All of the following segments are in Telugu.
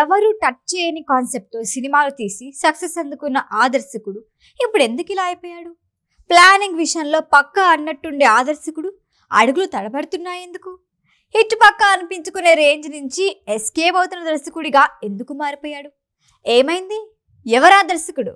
ఎవరు టచ్ చేయని కాన్సెప్ట్తో సినిమాలు తీసి సక్సెస్ అందుకున్న ఆ దర్శకుడు ఇప్పుడు ఎందుకు ఇలా అయిపోయాడు? ప్లానింగ్ విషయంలో పక్కా అన్నట్టుండే ఆ దర్శకుడు అడుగులు తడబడుతున్నాయెందుకు? హిట్ పక్కా అనిపించుకునే రేంజ్ నుంచి ఎస్కేప్ అవుతున్న దర్శకుడిగా ఎందుకు మారిపోయాడు? ఏమైంది? ఎవరా దర్శకుడు?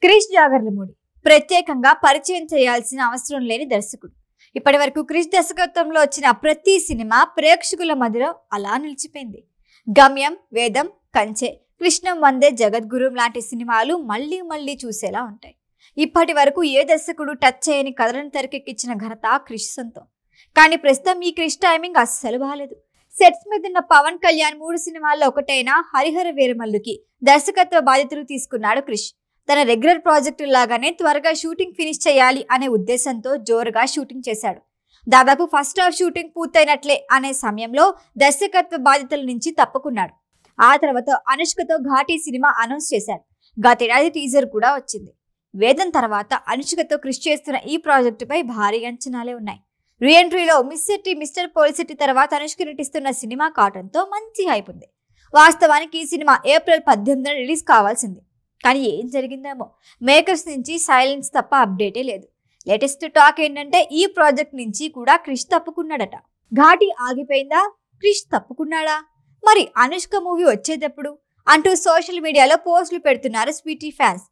క్రిష్ జాగర్లమూడి ప్రత్యేకంగా పరిచయం చేయాల్సిన అవసరం లేని దర్శకుడు. ఇప్పటి వరకు క్రిష్ దర్శకత్వంలో వచ్చిన ప్రతి సినిమా ప్రేక్షకుల మధ్యలో అలా నిలిచిపోయింది. గమ్యం, వేదం, కంచె, కృష్ణం వందే జగద్గురు లాంటి సినిమాలు మళ్ళీ మళ్ళీ చూసేలా ఉంటాయి. ఇప్పటి వరకు ఏ దర్శకుడు టచ్ చేయని కథలను తెరకెక్కించిన ఘనత క్రిష్ సొంతం. కానీ ప్రస్తుతం ఈ క్రిష్ టైమింగ్ అస్సలు బాలేదు. సెట్స్ మీద ఉన్న పవన్ కళ్యాణ్ 3 సినిమాల్లో ఒకటైన హరిహర వీరమల్లుకి దర్శకత్వ బాధ్యతలు తీసుకున్నాడు క్రిష్. తన రెగ్యులర్ ప్రాజెక్టు లాగానే త్వరగా షూటింగ్ ఫినిష్ చేయాలి అనే ఉద్దేశంతో జోరుగా షూటింగ్ చేశాడు. దాదాపు ఫస్ట్ హాఫ్ షూటింగ్ పూర్తయినట్లే అనే సమయంలో దర్శకత్వ బాధ్యతల నుంచి తప్పుకున్నాడు. ఆ తర్వాత అనుష్కతో ఘాటీ సినిమా అనౌన్స్ చేశాడు. గతేడాది టీజర్ కూడా వచ్చింది. వేదం తర్వాత అనుష్కతో క్రిష్ చేస్తున్న ఈ ప్రాజెక్టుపై భారీ అంచనాలే ఉన్నాయి. రీఎంట్రీలో మిస్ సిటీ మిస్టర్ పోలిసిటీ తర్వాత అనుష్క నటిస్తున్న సినిమా కాటన్తో మంచి హైప్ ఉంది. వాస్తవానికి ఈ సినిమా ఏప్రిల్ 18న రిలీజ్ కావాల్సింది. కానీ ఏం జరిగిందేమో మేకర్స్ నుంచి సైలెన్స్ తప్ప అప్డేటే లేదు. లేటెస్ట్ టాక్ ఏంటంటే ఈ ప్రాజెక్ట్ నుంచి కూడా క్రిష్ తప్పుకున్నాడట. ఘాటీ ఆగిపోయిందా? క్రిష్ తప్పుకున్నాడా? మరి అనుష్క మూవీ వచ్చేటప్పుడు అంటూ సోషల్ మీడియాలో పోస్టులు పెడుతున్నారు స్వీటీ ఫ్యాన్స్.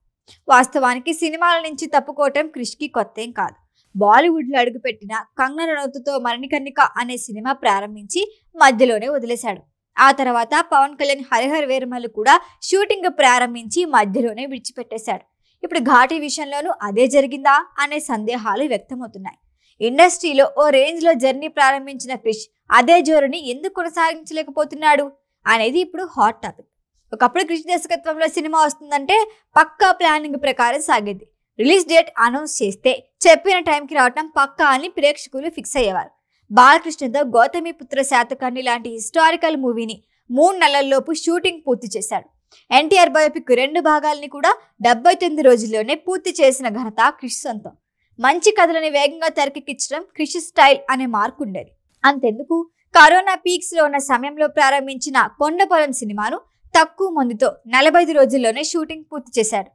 వాస్తవానికి సినిమాల నుంచి తప్పుకోవటం క్రిష్కి కొత్తేం కాదు. బాలీవుడ్లో అడుగుపెట్టిన కంగనా రనౌత్తో మణికర్ణిక అనే సినిమా ప్రారంభించి మధ్యలోనే వదిలేశాడు. ఆ తర్వాత పవన్ కళ్యాణ్ హరిహర వీరమల్లు కూడా షూటింగ్ ప్రారంభించి మధ్యలోనే విడిచిపెట్టేశాడు. ఇప్పుడు ఘాటీ విషయంలోనూ అదే జరిగిందా అనే సందేహాలు వ్యక్తమవుతున్నాయి. ఇండస్ట్రీలో ఓ రేంజ్లో జర్నీ ప్రారంభించిన క్రిష్ అదే జోరుని ఎందుకు కొనసాగించలేకపోతున్నాడు అనేది ఇప్పుడు హాట్ టాపిక్. ఒకప్పుడు క్రిష్ దర్శకత్వంలో సినిమా వస్తుందంటే పక్కా ప్లానింగ్ ప్రకారం సాగేది. రిలీజ్ డేట్ అనౌన్స్ చేస్తే చెప్పిన టైంకి రావటం పక్కా అని ప్రేక్షకులు ఫిక్స్ అయ్యేవారు. బాలకృష్ణతో గౌతమిపుత్ర శాతకర్ణి లాంటి హిస్టారికల్ మూవీని 3 నెలల్లోపు షూటింగ్ పూర్తి చేశాడు. ఎన్టీఆర్ బయోపిక్ 2 భాగాలని కూడా 79 రోజుల్లోనే పూర్తి చేసిన ఘనత క్రిష్ సొంతం. మంచి కథలని వేగంగా తెరకెక్కించడం క్రిష్ స్టైల్ అనే మార్కు ఉండేది. అంతెందుకు, కరోనా పీక్స్ లో ఉన్న సమయంలో ప్రారంభించిన కొండపొలం సినిమాను తక్కువ మందితో 45 రోజుల్లోనే షూటింగ్ పూర్తి చేశాడు.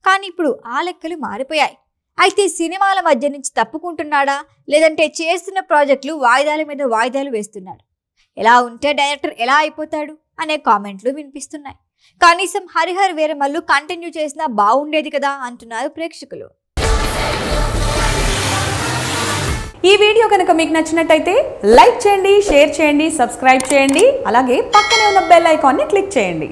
కానీ ఇప్పుడు ఆ లెక్కలు మారిపోయాయి. అయితే సినిమాల మధ్య నుంచి తప్పుకుంటున్నాడా, లేదంటే చేస్తున్న ప్రాజెక్టులు వాయిదాల మీద వాయిదాలు వేస్తున్నాడు? ఎలా ఉంటే డైరెక్టర్ ఎలా అయిపోతాడు అనే కామెంట్లు వినిపిస్తున్నాయి. కనీసం హరిహర వీరమల్లు కంటిన్యూ చేసినా బాగుండేది కదా అంటున్నారు ప్రేక్షకులు. ఈ వీడియో కనుక మీకు నచ్చినట్టయితే లైక్ చేయండి, షేర్ చేయండి, సబ్స్క్రైబ్ చేయండి. అలాగే పక్కనే ఉన్న బెల్ ఐకాన్ని క్లిక్ చేయండి.